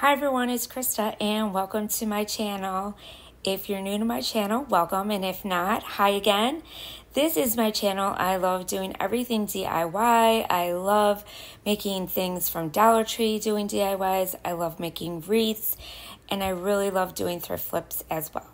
Hi everyone, it's Krista and welcome to my channel. If you're new to my channel, welcome, and if not, hi again. This is my channel. I love doing everything DIY. I love making things from Dollar Tree, doing DIYs. I love making wreaths, and I really love doing thrift flips as well.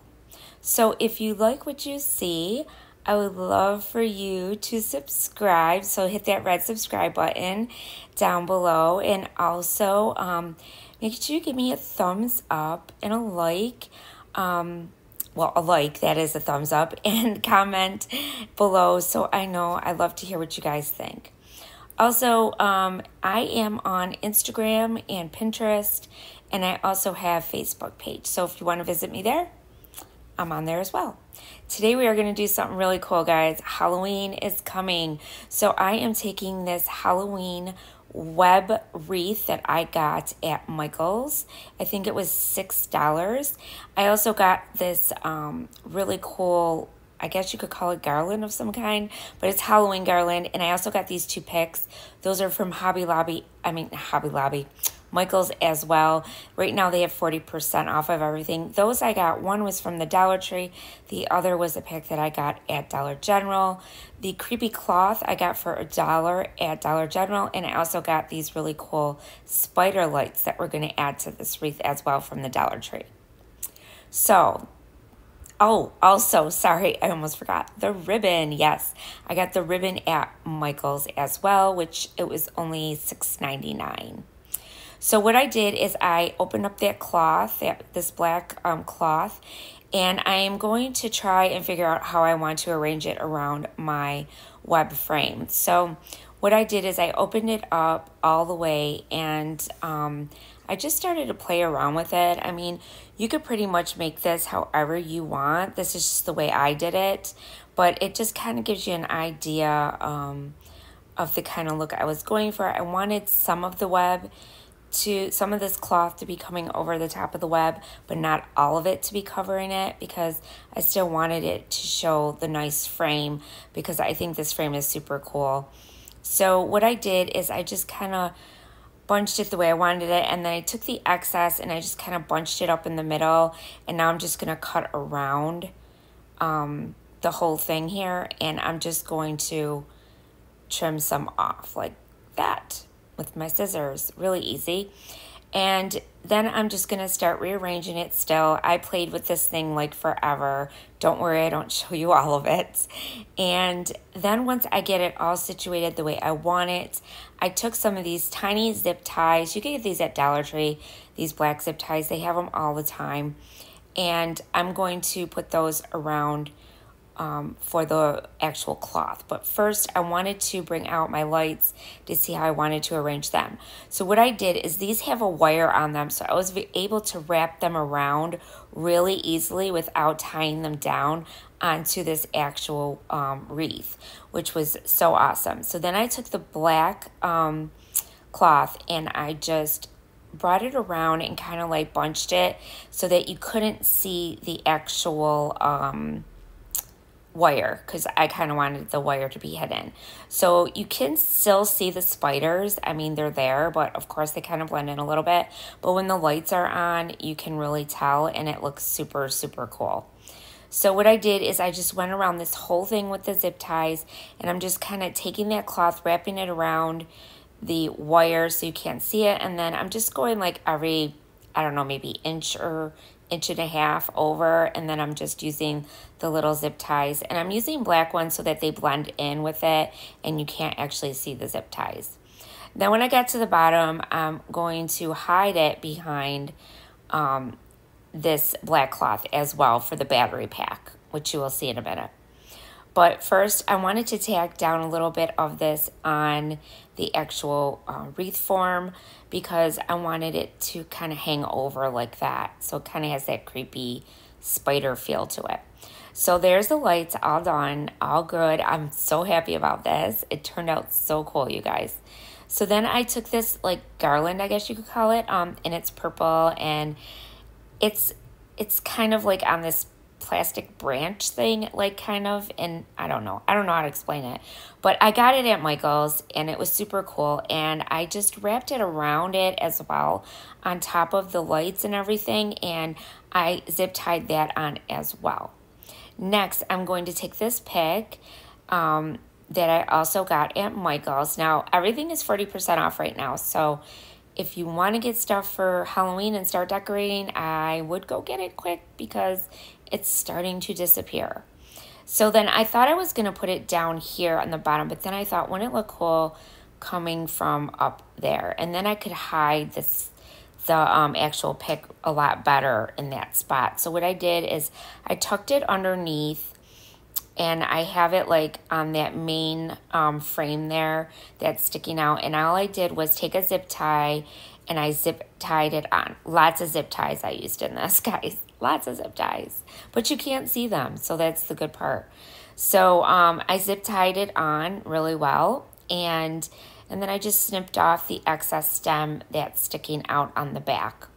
So if you like what you see, I would love for you to subscribe. So hit that red subscribe button down below, and also make sure you give me a thumbs up and a like. Well, a like, that is a thumbs up, and comment below so I know. I love to hear what you guys think. Also, I am on Instagram and Pinterest, and I also have Facebook page. So if you want to visit me there, I'm on there as well. Today we are going to do something really cool, guys. Halloween is coming. So I am taking this Halloween web wreath that I got at Michael's. I think it was $6. I also got this really cool, I guess you could call it garland of some kind, but it's Halloween garland. And I also got these two picks. Those are from Michael's as well. Right now they have 40% off of everything. Those I got, one was from the Dollar Tree. The other was a pick that I got at Dollar General. The creepy cloth I got for $1 at Dollar General. And I also got these really cool spider lights that we're going to add to this wreath as well from the Dollar Tree. So, oh, also, sorry, I almost forgot. The ribbon, yes. I got the ribbon at Michael's as well, which it was only $6.99. So what I did is I opened up that cloth, this black cloth, and I am going to try and figure out how I want to arrange it around my web frame. So what I did is I opened it up all the way, and I just started to play around with it. I mean, you could pretty much make this however you want. This is just the way I did it, but it just kind of gives you an idea of the kind of look I was going for. I wanted some of this cloth to be coming over the top of the web, but not all of it to be covering it, because I still wanted it to show the nice frame, because I think this frame is super cool. So what I did is I just kind of bunched it the way I wanted it, and then I took the excess and I just kind of bunched it up in the middle, and now I'm just going to cut around the whole thing here, and I'm just going to trim some off like that with my scissors. Really easy. And then I'm just going to start rearranging it still. I played with this thing like forever. Don't worry, I don't show you all of it. And then once I get it all situated the way I want it, I took some of these tiny zip ties. You can get these at Dollar Tree, these black zip ties. They have them all the time. And I'm going to put those around for the actual cloth. But first I wanted to bring out my lights to see how I wanted to arrange them. So what I did is these have a wire on them, so I was able to wrap them around really easily without tying them down onto this actual wreath, which was so awesome. So then I took the black cloth and I just brought it around and kind of like bunched it so that you couldn't see the actual wire, because I kind of wanted the wire to be hidden. So you can still see the spiders. I mean, they're there, but of course they kind of blend in a little bit. But when the lights are on, you can really tell, and it looks super, super cool. So what I did is I just went around this whole thing with the zip ties, and I'm just kind of taking that cloth, wrapping it around the wire so you can't see it, and then I'm just going like every, I don't know, maybe inch or inch and a half over, and then I'm just using the little zip ties, and I'm using black ones so that they blend in with it and you can't actually see the zip ties. Then when I get to the bottom, I'm going to hide it behind this black cloth as well for the battery pack, which you will see in a minute. But first, I wanted to tack down a little bit of this on the actual wreath form, because I wanted it to kind of hang over like that. So it kind of has that creepy spider feel to it. So there's the lights all done, all good. I'm so happy about this. It turned out so cool, you guys. So then I took this like garland, I guess you could call it, and it's purple, and it's kind of like on this plastic branch thing, like kind of, and I don't know how to explain it, but I got it at Michael's and it was super cool, and I just wrapped it around it as well on top of the lights and everything, and I zip tied that on as well. Next, I'm going to take this pick that I also got at Michael's. Now, everything is 40% off right now, so if you want to get stuff for Halloween and start decorating, I would go get it quick because it's starting to disappear. So then I thought I was going to put it down here on the bottom, but then I thought, wouldn't it look cool coming from up there? And then I could hide the actual pick a lot better in that spot. So what I did is I tucked it underneath, and I have it like on that main frame there that's sticking out. And all I did was take a zip tie and I zip tied it on. Lots of zip ties I used in this, guys. Lots of zip ties. But you can't see them, so that's the good part. So I zip tied it on really well. And then I just snipped off the excess stem that's sticking out on the back.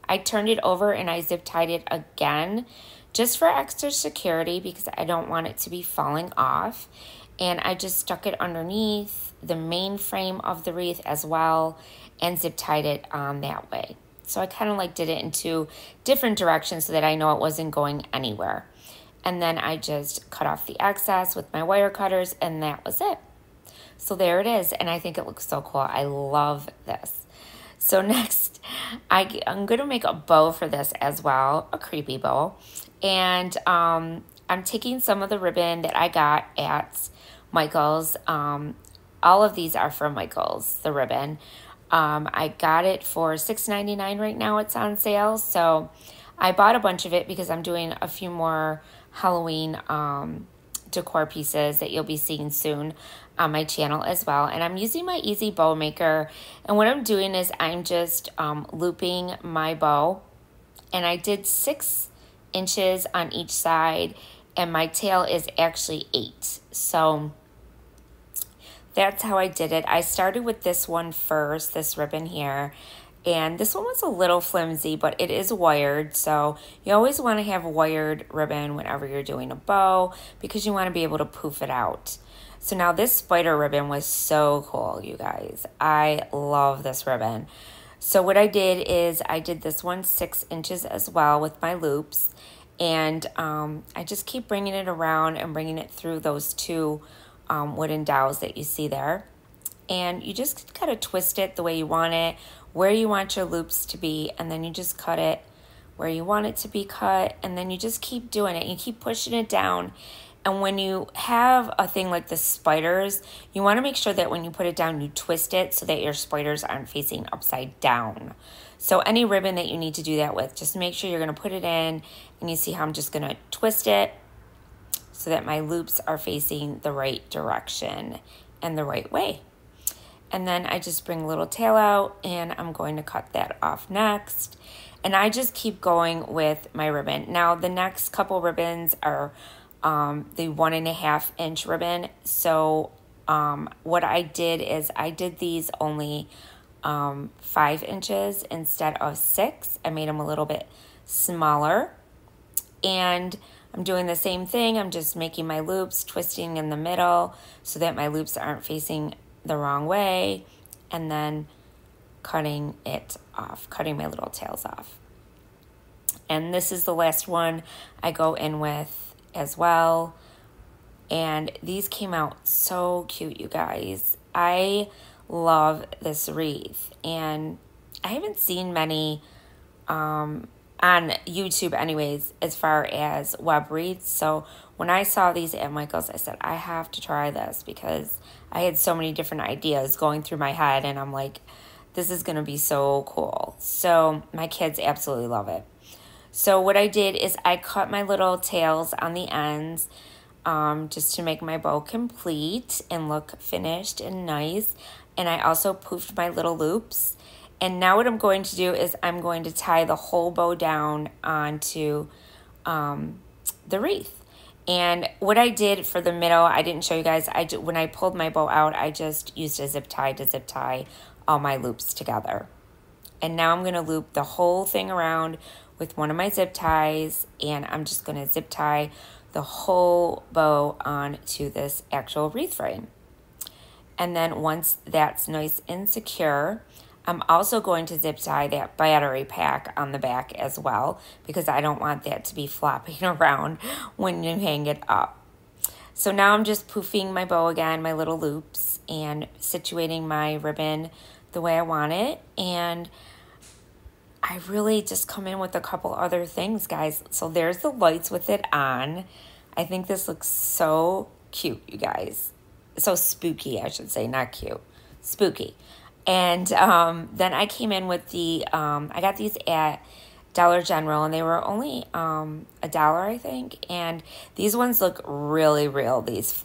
I turned it over and I zip tied it again, just for extra security because I don't want it to be falling off. And I just stuck it underneath the main frame of the wreath as well and zip tied it on that way. So I kind of like did it in two different directions so that I know it wasn't going anywhere. And then I just cut off the excess with my wire cutters, and that was it. So there it is, and I think it looks so cool. I love this. So next, I'm going to make a bow for this as well, a creepy bow. And I'm taking some of the ribbon that I got at Michael's. All of these are from Michael's, the ribbon. I got it for $6.99 right now. It's on sale. So I bought a bunch of it because I'm doing a few more Halloween decor pieces that you'll be seeing soon on my channel as well. And I'm using my Easy Bow Maker. And what I'm doing is I'm just looping my bow. And I did 6 inches on each side, and my tail is actually 8. So that's how I did it. I started with this one first, this ribbon here, and this one was a little flimsy, but it is wired, so you always want to have wired ribbon whenever you're doing a bow because you want to be able to poof it out. So now this spider ribbon was so cool, you guys. I love this ribbon. So what I did is I did this one 6 inches as well with my loops. And I just keep bringing it around and bringing it through those 2 wooden dowels that you see there. And you just kind of twist it the way you want it, where you want your loops to be, and then you just cut it where you want it to be cut, and then you just keep doing it. You keep pushing it down. And when you have a thing like the spiders, you want to make sure that when you put it down, you twist it so that your spiders aren't facing upside down. So any ribbon that you need to do that with, just make sure you're going to put it in, and you see how I'm just going to twist it so that my loops are facing the right direction and the right way. And then I just bring a little tail out, and I'm going to cut that off next. And I just keep going with my ribbon. Now the next couple ribbons are the 1.5 inch ribbon. So what I did is I did these only 5 inches instead of 6. I made them a little bit smaller, and I'm doing the same thing. I'm just making my loops, twisting in the middle so that my loops aren't facing the wrong way, and then cutting it off, cutting my little tails off. And this is the last one I go in with as well. And these came out so cute, you guys. I love this wreath, and I haven't seen many on YouTube anyways as far as web wreaths. So when I saw these at Michael's, I said I have to try this because I had so many different ideas going through my head, and I'm like, this is going to be so cool. So my kids absolutely love it. So what I did is I cut my little tails on the ends just to make my bow complete and look finished and nice. And I also poofed my little loops. And now what I'm going to do is I'm going to tie the whole bow down onto the wreath. And what I did for the middle, I didn't show you guys. When I pulled my bow out, I just used a zip tie to zip tie all my loops together. And now I'm going to loop the whole thing around with one of my zip ties, and I'm just going to zip tie the whole bow onto this actual wreath frame. And then once that's nice and secure, I'm also going to zip tie that battery pack on the back as well, because I don't want that to be flopping around when you hang it up. So now I'm just poofing my bow again, my little loops, and situating my ribbon the way I want it. And I really just come in with a couple other things, guys. So there's the lights with it on. I think this looks so cute, you guys. So spooky, I should say, not cute. Spooky. And then I came in with the, I got these at Dollar General, and they were only $1, I think. And these ones look really real, these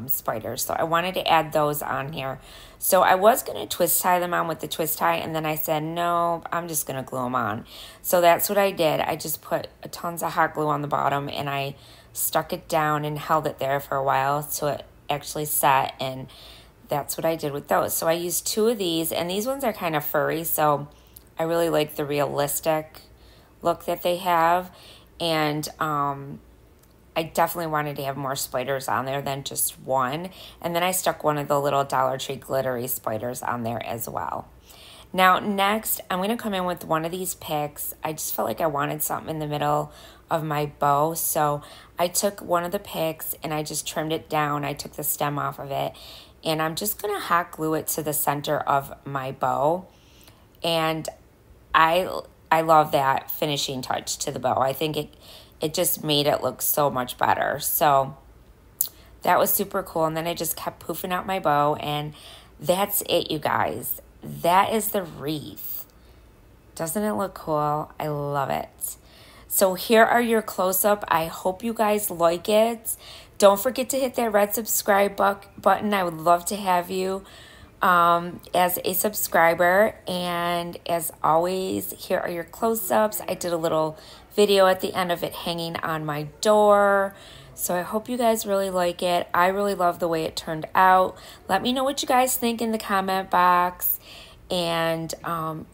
spiders. So I wanted to add those on here. So I was going to twist tie them on with the twist tie, and then I said, no, I'm just going to glue them on. So that's what I did. I just put tons of hot glue on the bottom, and I stuck it down and held it there for a while so it actually set, and that's what I did with those. So I used 2 of these, and these ones are kind of furry, so I really like the realistic look that they have. And I definitely wanted to have more spiders on there than just one. And then I stuck one of the little Dollar Tree glittery spiders on there as well. Now next, I'm going to come in with one of these picks. I just felt like I wanted something in the middle of my bow, so I took one of the picks and I just trimmed it down. I took the stem off of it, and I'm just going to hot glue it to the center of my bow. And I love that finishing touch to the bow. I think it just made it look so much better. So that was super cool. And then I just kept poofing out my bow, and that's it, you guys. That is the wreath. Doesn't it look cool? I love it. So here are your close-up. I hope you guys like it. Don't forget to hit that red subscribe button. I would love to have you as a subscriber. And as always, here are your close-ups. I did a little video at the end of it hanging on my door. So I hope you guys really like it. I really love the way it turned out. Let me know what you guys think in the comment box. And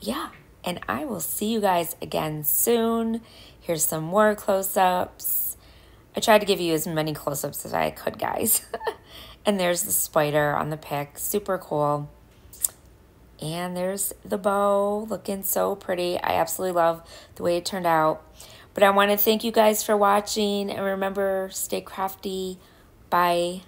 yeah, and I will see you guys again soon. Here's some more close-ups. I tried to give you as many close-ups as I could, guys. And there's the spider on the pick. Super cool. And there's the bow looking so pretty. I absolutely love the way it turned out. But I want to thank you guys for watching. And remember, stay crafty. Bye.